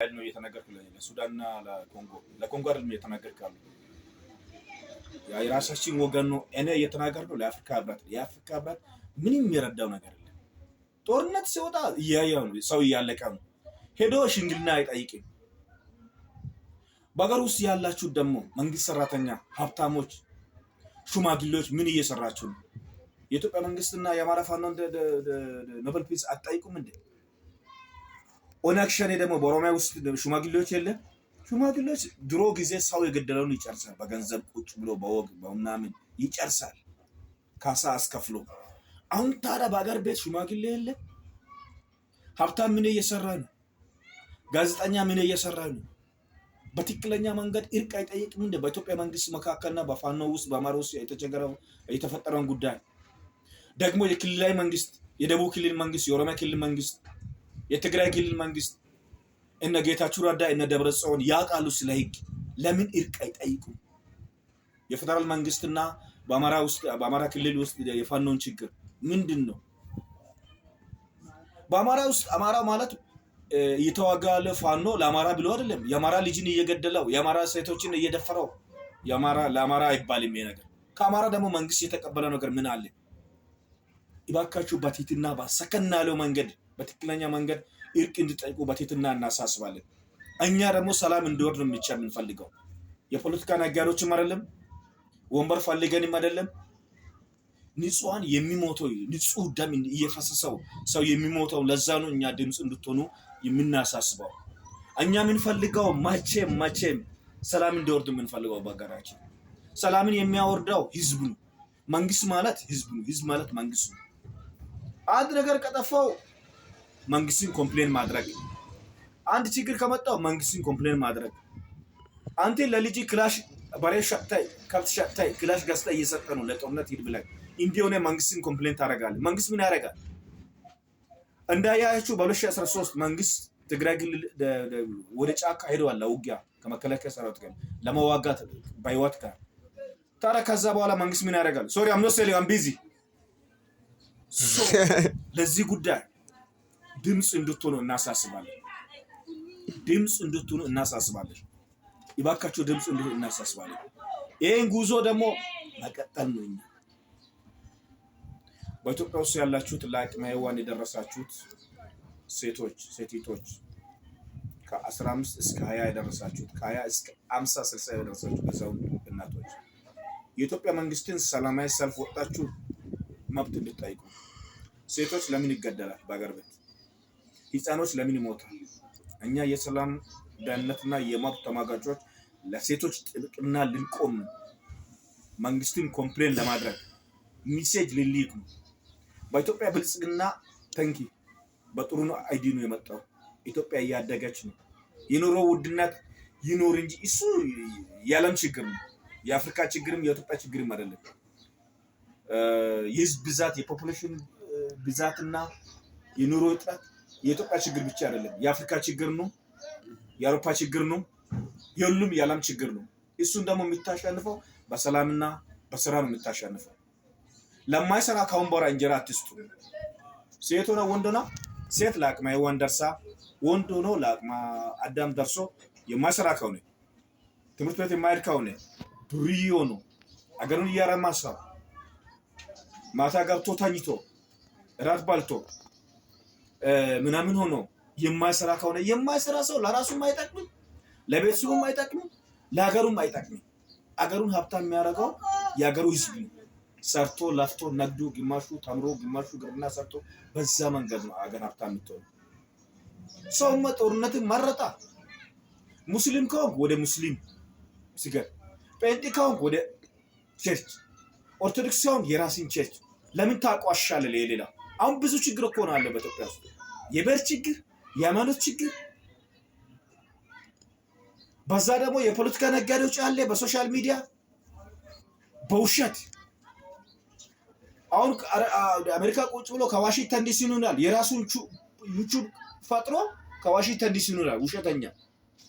ነው እየተናገርኩ ለሱዳንና ለኮንጎ አይደለም እየተናገርኩ ያለው የራሳችን ወገን ነው። እኔ እየተናገርኩ ለአፍሪካ ህብረት የአፍሪካ ህብረት ምንም የረዳው ነገር የለም። ጦርነት ሲወጣ እያየው ነው፣ ሰው እያለቀ ነው። ሄዶ ሽምግልና አይጠይቅም። በአገር ውስጥ ያላችሁ ደግሞ መንግስት ሰራተኛ፣ ሀብታሞች፣ ሽማግሌዎች ምን እየሰራችሁ ነው? የኢትዮጵያ መንግስትና የአማራ ፋኖ ኖቤል ፒስ አትጠይቁም እንዴ? ኦነግ ሸኔ ደግሞ በኦሮሚያ ውስጥ ሽማግሌዎች የለ? ሽማግሌዎች ድሮ ጊዜ ሰው የገደለውን ይጨርሳል። በገንዘብ ቁጭ ብሎ በወግ በምናምን ይጨርሳል፣ ካሳ አስከፍሎ። አሁን ታዲያ በአገር ቤት ሽማግሌ የለ? ሀብታም ምን እየሰራ ነው? ጋዜጠኛ ምን እየሰራ ነው? በትክክለኛ መንገድ እርቅ አይጠይቅም እንደ? በኢትዮጵያ መንግስት መካከልና በፋኖ ውስጥ በአማራ ውስጥ የተፈጠረውን ጉዳይ ደግሞ የክልላዊ መንግስት፣ የደቡብ ክልል መንግስት፣ የኦሮሚያ ክልል መንግስት፣ የትግራይ ክልል መንግስት እነ ጌታቸው ረዳ እነ ደብረጽዮን ያውቃሉ ስለ ህግ። ለምን እርቅ አይጠይቁም? የፌደራል መንግስትና በአማራ ክልል ውስጥ የፋኖን ችግር ምንድን ነው? በአማራ ውስጥ አማራ ማለት እየተዋጋ ያለ ፋኖ ለአማራ ብሎ አይደለም። የአማራ ልጅን እየገደለው፣ የአማራ ሴቶችን እየደፈረው ለአማራ አይባልም ይሄ ነገር። ከአማራ ደግሞ መንግስት የተቀበለው ነገር ምን አለ? እባካችሁ በትህትና በሰከን ያለው መንገድ በትክክለኛ መንገድ እርቅ እንዲጠይቁ በትህትና እናሳስባለን። እኛ ደግሞ ሰላም እንዲወርድ ነው ብቻ የምንፈልገው። የፖለቲካ ነጋዴዎችም አይደለም፣ ወንበር ፈልገንም አይደለም። ንጹሃን የሚሞተው ንጹህ ደም እየፈሰሰው ሰው የሚሞተው ለዛ ነው እኛ ድምፅ እንድትሆኑ የምናሳስበው። እኛ የምንፈልገው መቼም ሰላም እንዲወርድ የምንፈልገው በሀገራችን። ሰላምን የሚያወርደው ህዝብ ነው። መንግስት ማለት ህዝብ ነው። ህዝብ ማለት መንግስት ነው። አንድ ነገር ከጠፋው መንግስትን ኮምፕሌን ማድረግ፣ አንድ ችግር ከመጣው መንግስትን ኮምፕሌን ማድረግ። አንተ ለልጅ ክላሽ በሬ ሸጥተህ ከብት ሸጥተህ ክላሽ ገዝተህ እየሰጠህ ነው ለጦርነት ሂድ ብለህ እንዲህ ሆነ መንግስትን ኮምፕሌን ታደርጋለህ። መንግስት ምን ያደርጋል? እንዳያችሁ በ2013 መንግስት ትግራይ ክልል ወደ ጫካ ሄደዋል ለውጊያ ከመከላከያ ሰራዊት ጋር ለመዋጋት በህይወት ጋር። ታዲያ ከዛ በኋላ መንግስት ምን ያደርጋል? ሶሪ አም ኖት ሴሊንግ አም ቢዚ። ለዚህ ጉዳይ ድምፅ እንድትሆኑ እናሳስባለን። ድምፅ እንድትሆኑ እናሳስባለን። ይባካችሁ ድምፅ እንድትሆኑ እናሳስባለን። ይሄን ጉዞ ደግሞ መቀጠል ነው። እኛ በኢትዮጵያ ውስጥ ያላችሁት ለአቅመ ሔዋን የደረሳችሁት ሴቶች ከ15 እስከ 20 የደረሳችሁት ከ20 እስከ 50 60 የደረሳችሁት አዛውንት እናቶች የኢትዮጵያ መንግስትን ሰላማዊ ሰልፍ ወጣችሁ መብት እንድትጠይቁ። ሴቶች ለምን ይገደላል በአገር ቤት? ህፃኖች ለምን ይሞታል? እኛ የሰላም ደህንነትና የመብት ተሟጋቾች ለሴቶች ጥብቅና ልንቆም መንግስትን ኮምፕሌን ለማድረግ ሚሴጅ ልልክ ነው። በኢትዮጵያ ብልጽግና ተንኪ በጥሩ ነው አይዲ ነው የመጣው። ኢትዮጵያ እያደገች ነው። የኑሮ ውድነት ይኖር እንጂ እሱ የዓለም ችግር ነው። የአፍሪካ ችግርም የኢትዮጵያ ችግርም አይደለም። የህዝብ ብዛት የፖፑሌሽን ብዛትና የኑሮ እጥረት የኢትዮጵያ ችግር ብቻ አይደለም። የአፍሪካ ችግር ነው፣ የአውሮፓ ችግር ነው፣ የሁሉም የዓለም ችግር ነው። እሱን ደግሞ የምታሸንፈው በሰላምና በስራ ነው የምታሸንፈው። ለማይሰራ ካሁን በኋላ እንጀራ አትስጡ። ሴት ሆነ ወንድ ሆነ ሴት ለአቅመ ሔዋን ደርሳ ወንድ ሆኖ ለአቅመ አዳም ደርሶ የማይሰራ ከሆነ ትምህርት ቤት የማይሄድ ከሆነ ዱርዬ ሆኖ አገሩን እያረማሳ ማታ ገብቶ ተኝቶ እራት ባልቶ ምናምን ሆኖ የማይሰራ ከሆነ የማይሰራ ሰው ለራሱም አይጠቅምም፣ ለቤተሰቡም አይጠቅምም፣ ለሀገሩም አይጠቅምም። አገሩን ሀብታም የሚያደርገው የሀገሩ ህዝብ ነው። ሰርቶ ለፍቶ ነግዶ ግማሹ ተምሮ ግማሹ ግብርና ሰርቶ በዛ መንገድ ነው አገር ሀብታም የምትሆነው። ሰውማ ጦርነትን መረጣ። ሙስሊም ከሆንክ ወደ ሙስሊም ስገድ፣ ጴንጤ ከሆንክ ወደ ቸርች፣ ኦርቶዶክስ ከሆንክ የራስን ቸርች ለምን ታቋሻለህ? ሌላ አሁን ብዙ ችግር እኮ ነው አለ በኢትዮጵያ ውስጥ። የብሔር ችግር፣ የሃይማኖት ችግር፣ በዛ ደግሞ የፖለቲካ ነጋዴዎች አለ በሶሻል ሚዲያ በውሸት። አሁን አሜሪካ ቁጭ ብሎ ከዋሽንግተን ዲሲ ይሆናል የራሱን ዩቲዩብ ፈጥሮ ከዋሽንግተን ዲሲ ይሆናል። ውሸተኛ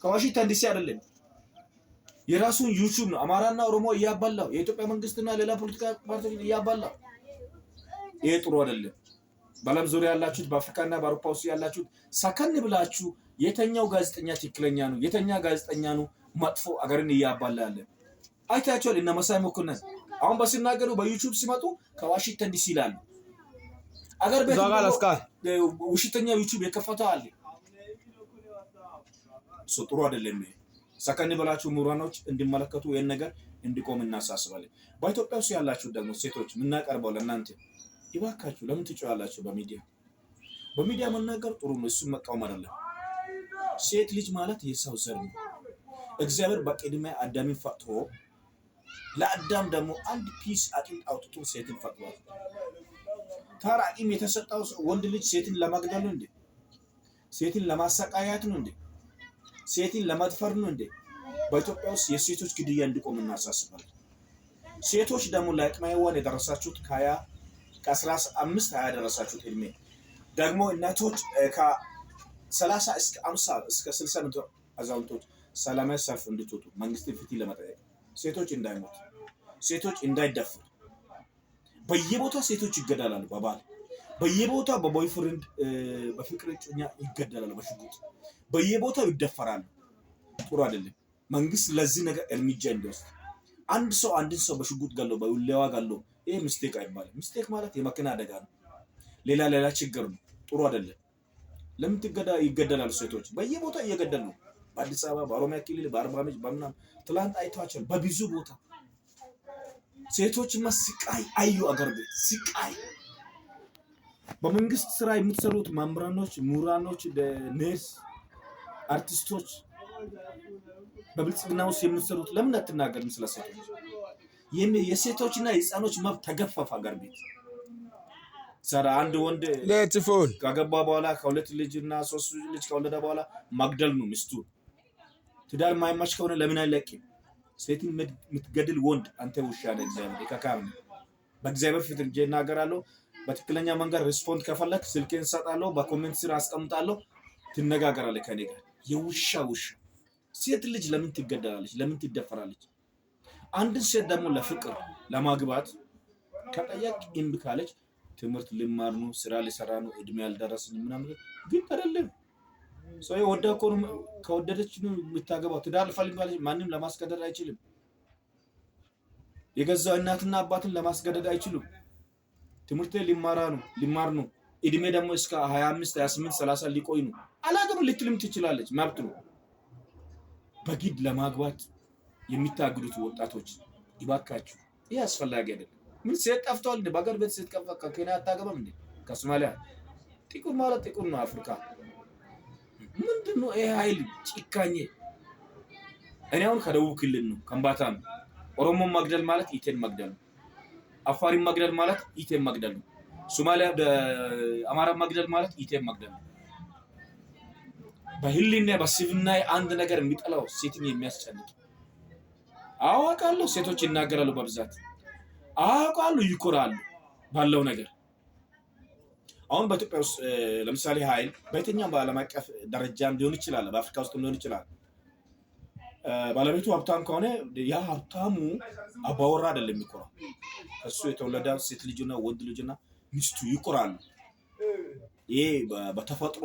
ከዋሽንግተን ዲሲ አይደለም የራሱን ዩቲዩብ ነው አማራና ኦሮሞ እያባላው የኢትዮጵያ መንግስትና ሌላ ፖለቲካ ፓርቲዎች እያባላው። ይሄ ጥሩ አይደለም። በዓለም ዙሪያ ያላችሁት በአፍሪካና በአውሮፓ ውስጥ ያላችሁት ሰከን ብላችሁ የተኛው ጋዜጠኛ ትክክለኛ ነው? የተኛ ጋዜጠኛ ነው መጥፎ አገርን እያባላ ያለ? አይታችኋል። እነ መሳይ መኮንን አሁን በሲናገሩ በዩቲዩብ ሲመጡ ከዋሽንግተን ዲሲ ይላሉ። አገር ቤት ውሽተኛ ዩቲዩብ የከፈተው አለ። ጥሩ አይደለም። ሰከን ብላችሁ ምሁራኖች እንዲመለከቱ ይሄን ነገር እንዲቆም እናሳስባለን። በኢትዮጵያ ውስጥ ያላችሁ ደግሞ ሴቶች የምናቀርበው ለእናንተ ይባካችሁ ለምን ትጮያላችሁ? በሚዲያ መናገር ጥሩ ነው፣ እሱን መቃወም አይደለም። ሴት ልጅ ማለት የሰው ዘር ነው። እግዚአብሔር በቅድሚያ አዳምን ፈጥሮ ለአዳም ደግሞ አንድ ፒስ አጥንት አውጥቶ ሴትን ፈጥሯል። ታዲያ አቂም የተሰጠው ወንድ ልጅ ሴትን ለማግደል ነው እንዴ? ሴትን ለማሰቃያት ነው እንዴ? ሴትን ለመድፈር ነው እንዴ? በኢትዮጵያ ውስጥ የሴቶች ግድያ እንዲቆም እናሳስባለን። ሴቶች ደግሞ ለአቅመ ሔዋን የደረሳችሁት ከ15 ያደረሳችሁት እድሜ ደግሞ እናቶች ከ30 እስከ 50 እስከ 60 አዛውንቶች ሰላማዊ ሰልፍ እንድትወጡ መንግስትን ፍትህ ለመጠየቅ፣ ሴቶች እንዳይሞቱ፣ ሴቶች እንዳይደፈሩ። በየቦታው ሴቶች ይገደላሉ በባል፣ በየቦታው በቦይፍሬንድ በፍቅር እጮኛ ይገደላሉ በሽጉጥ፣ በየቦታው ይደፈራሉ። ጥሩ አይደለም። መንግስት ለዚህ ነገር እርምጃ እንዲወስድ። አንድ ሰው አንድን ሰው በሽጉጥ ገሎ በውሌዋ ገሎ ይሄ ሚስቴክ አይባልም። ሚስቴክ ማለት የመኪና አደጋ ነው፣ ሌላ ችግር ነው። ጥሩ አይደለም። ለምን ይገደላሉ? ሴቶች በየቦታው እየገደሉ ነው። በአዲስ አበባ፣ በኦሮሚያ ክልል፣ በአርባ ምንጭ በምናምን ትላንት አይቷቸው በብዙ ቦታ ሴቶችማ ስቃይ አዩ። አገር ቤት ስቃይ። በመንግስት ስራ የምትሰሩት መምህራኖች፣ ምሁራኖች፣ ነርስ፣ አርቲስቶች በብልጽግና ውስጥ የምትሰሩት ለምን አትናገርም ስለ ሴቶች? የሴቶችና የህፃኖች መብት ተገፈፈ አገር ቤት። ሰራ አንድ ወንድ ካገባ በኋላ ከሁለት ልጅና 3 ልጅ ከወለደ በኋላ ማግደል ነው ሚስቱ። ትዳር ማይማሽ ከሆነ ለምን አይለቅም? ሴትን የምትገድል ወንድ አንተ ውሻ ነህ። እግዚአብሔር ይከካም። በእግዚአብሔር ፊት እንጂ እናገራለሁ። በትክክለኛ መንገድ ሪስፖንድ ከፈለክ ስልኬን ሰጣለሁ፣ በኮሜንት ስር አስቀምጣለሁ፣ ትነጋገራለህ ከኔ ጋር። የውሻ ሴት ልጅ ለምን ትገደላለች? ለምን ትደፈራለች? አንድን ሴት ደግሞ ለፍቅር ለማግባት ከጠየቅ እምቢ ካለች ትምህርት ልማር ነው፣ ስራ ሊሰራ ነው፣ እድሜ ያልደረስን ምናምን ግን አይደለም። ሰው ወዳ እኮ ከወደደች ነው የምታገባው። ትዳር ልፈልግ ማለት ማንም ለማስገደድ አይችልም። የገዛው እናትና አባትን ለማስገደድ አይችሉም። ትምህርት ሊማር ነው። እድሜ ደግሞ እስከ 25 28 30 ሊቆይ ነው። አላገቡ ልትልም ትችላለች፣ መብት ነው። በግድ ለማግባት የሚታገዱት ወጣቶች ይባካችሁ፣ ይህ አስፈላጊ አይደለም። ምን ሴት ጠፍቷል እንዴ? በአገር ቤት ሴት ጠፍቷል። ከኬንያ አታገባም እንዴ? ከሶማሊያ? ጥቁር ማለት ጥቁር ነው። አፍሪካ ምንድነው ይሄ ኃይል ጭካኔ? እኔ አሁን ከደቡብ ክልል ነው፣ ከምባታ ነው። ኦሮሞን መግደል ማለት ኢቴን መግደል ነው። አፋሪን መግደል ማለት ኢቴን መግደል ነው። ሶማሊያ አማራ መግደል ማለት ኢቴን መግደል ነው። በህሊና በስብና አንድ ነገር የሚጠላው ሴትን የሚያስጨንቅ አዋቃለሁ። ሴቶች ይናገራሉ በብዛት አዋቃለሁ፣ ይኮራሉ ባለው ነገር። አሁን በኢትዮጵያ ውስጥ ለምሳሌ ኃይል በየትኛውም በዓለም አቀፍ ደረጃ ሊሆን ይችላል፣ በአፍሪካ ውስጥ ሊሆን ይችላል። ባለቤቱ ሀብታም ከሆነ ያ ሀብታሙ አባወራ አይደለም የሚኮራው። እሱ የተወለደ ሴት ልጅና ወንድ ልጅና ሚስቱ ይኮራሉ። ይሄ በተፈጥሮ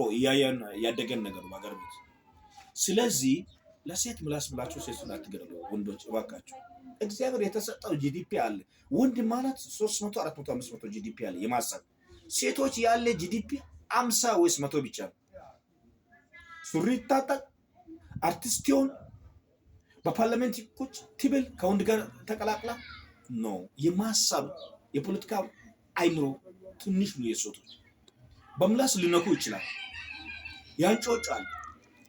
ያደገን ነገር በአገር ቤት። ስለዚህ ለሴት ምላስ ብላችሁ ሴት አትገደሉ ወንዶች እባካችሁ። እግዚአብሔር የተሰጠው ጂዲፒ አለ። ወንድ ማለት 300 400 500 ጂዲፒ አለ የማሰብ። ሴቶች ያለ ጂዲፒ 50 ወይስ 100 ብቻ ነው። ሱሪ ታጠቅ፣ አርቲስት ይሁን፣ በፓርላሜንት ቁጭ ትብል፣ ከወንድ ጋር ተቀላቅላ ነው የማሰብ። የፖለቲካ አይምሮ ትንሽ ነው የሴቶች። በምላስ ሊነኩ ይችላል፣ ያንጮጫል።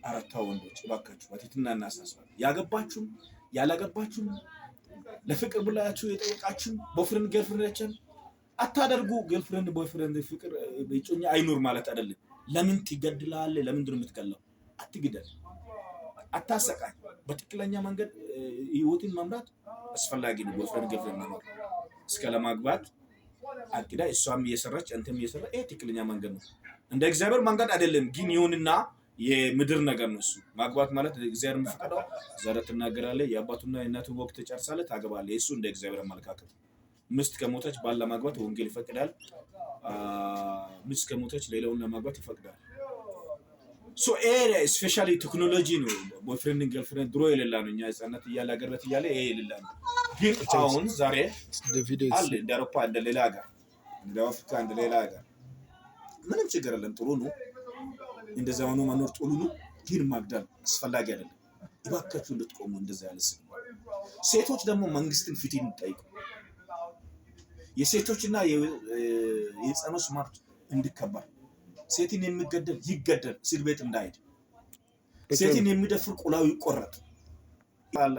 አረታ ወንዶች እባካችሁ በትህትና እናሳስባለን። ያገባችሁም ያላገባችሁም ለፍቅር ብላችሁ የጠየቃችሁ ቦይፍሬንድ ገርልፍሬንዳችን አታደርጉ። ገርልፍሬንድ ቦይፍሬንድ ፍቅር እጮኛ አይኖር ማለት አይደለም። ለምን ትገድላለህ? ለምንድን ነው የምትገለው? አትግደል፣ አታሰቃይ። በትክክለኛ መንገድ ህይወትን መምራት አስፈላጊ ነው። ቦይፍሬንድ ገርልፍሬንድ መኖር እስከ ለማግባት አቅዳ እሷም እየሰራች አንተም እየሰራ ይሄ ትክክለኛ መንገድ ነው። እንደ እግዚአብሔር መንገድ አይደለም ግን ይሁንና የምድር ነገር ነው። እሱ ማግባት ማለት እግዚአብሔር የሚፈቅደው ዘር ትናገራለህ፣ የአባቱና የእናቱን ወግ ትጨርሳለህ፣ ታገባለህ። እሱ እንደ እግዚአብሔር አመለካከት። ሚስት ከሞተች ባል ለማግባት ወንጌል ይፈቅዳል። ሚስት ከሞተች ሌላውን ለማግባት ይፈቅዳል። ሶ ስፔሻሊ ቴክኖሎጂ ነው ቦይፍሬንድ ገርልፍሬንድ ድሮ የሌላ ነው እኛ ህፃናት እያለ አገርበት እያለ ይሄ የሌላ ነው ግን አሁን ዛሬ አለ እንደ አውሮፓ እንደ ሌላ ሀገር እንደ አፍሪካ እንደ ሌላ ሀገር ምንም ችግር የለም ጥሩ ነው እንደ ዘመኑ መኖር ጥሩ ነው ግን ማግደል አስፈላጊ አይደለም ይባካችሁ እንድትቆሙ እንደዛ ያለስ ሴቶች ደግሞ መንግስትን ፊት እንጠይቁ የሴቶችና የህፃኖች መብት እንዲከበር ሴትን የሚገደል ይገደል እስር ቤት እንዳይሄድ ሴትን የሚደፍር ቁላው ይቆረጥ አለ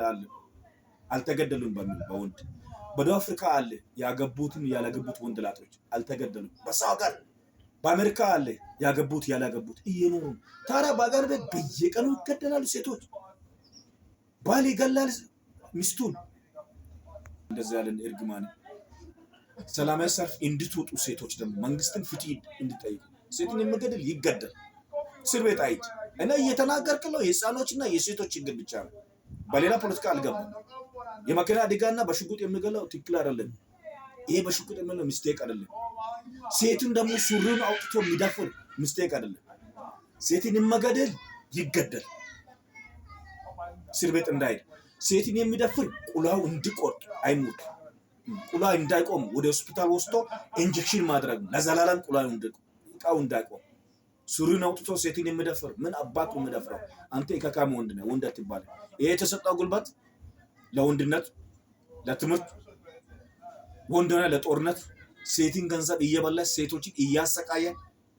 አልተገደሉም በወንድ በደቡብ አፍሪካ አለ ያገቡትን ያላገቡት ወንድላቶች አልተገደሉም በሰው ሀገር በአሜሪካ አለ ያገቡት ያላገቡት እየኖሩ ታዲያ በአገር ቤት በየቀኑ ይገደላሉ ሴቶች ባል ይገላል ሚስቱን እንደዛ ያለን እርግማን ሰላማዊ ሰልፍ እንድትወጡ ሴቶች ደግሞ መንግስትን ፊት እንድትጠይቁ ሴትን የሚገደል ይገደል እስር ቤት አይድ እና እየተናገርክለው የህፃኖችና የሴቶች ችግር ብቻ ነው በሌላ ፖለቲካ አልገባም የመኪና አደጋና በሽጉጥ የሚገለው ትክክል አይደለም ይሄ በሽጉጥ የሚገለው ሚስቴክ አይደለም ሴቱን ደግሞ ሱሪውን አውጥቶ የሚደፍር ሚስቴክ አይደለም ሴትን የሚገደል ይገደል እስር ቤት እንዳይድ ሴትን የሚደፍር ቁላው እንዲቆርጥ አይሞት ቁላው እንዳይቆም ወደ ሆስፒታል ወስዶ ኢንጀክሽን ማድረግ ለዘላለም ቁላው ቃው እንዳይቆም ሱሪውን አውጥቶ ሴትን የሚደፍር ምን አባቱ የሚደፍረው አንተ ከካም ወንድ ነህ ወንድ አትባል ይሄ የተሰጠው ጉልበት ለወንድነት ለትምህርት ወንድና ለጦርነት ሴትን ገንዘብ እየበላ ሴቶችን እያሰቃየ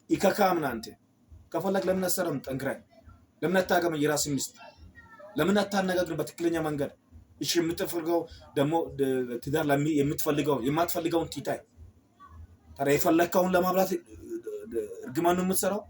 ይከካም ናንተ ከፈለክ ለምን አሰረም ጠንክረህ ለምን አታገም የራስ ሚስት ለምን አታነጋግር በትክክለኛ መንገድ እሺ የምትፈልገው ደግሞ ትዳር የምትፈልገው የማትፈልገውን ቲታይ ታዲያ የፈለከውን ለማብላት እርግማን ነው የምትሰራው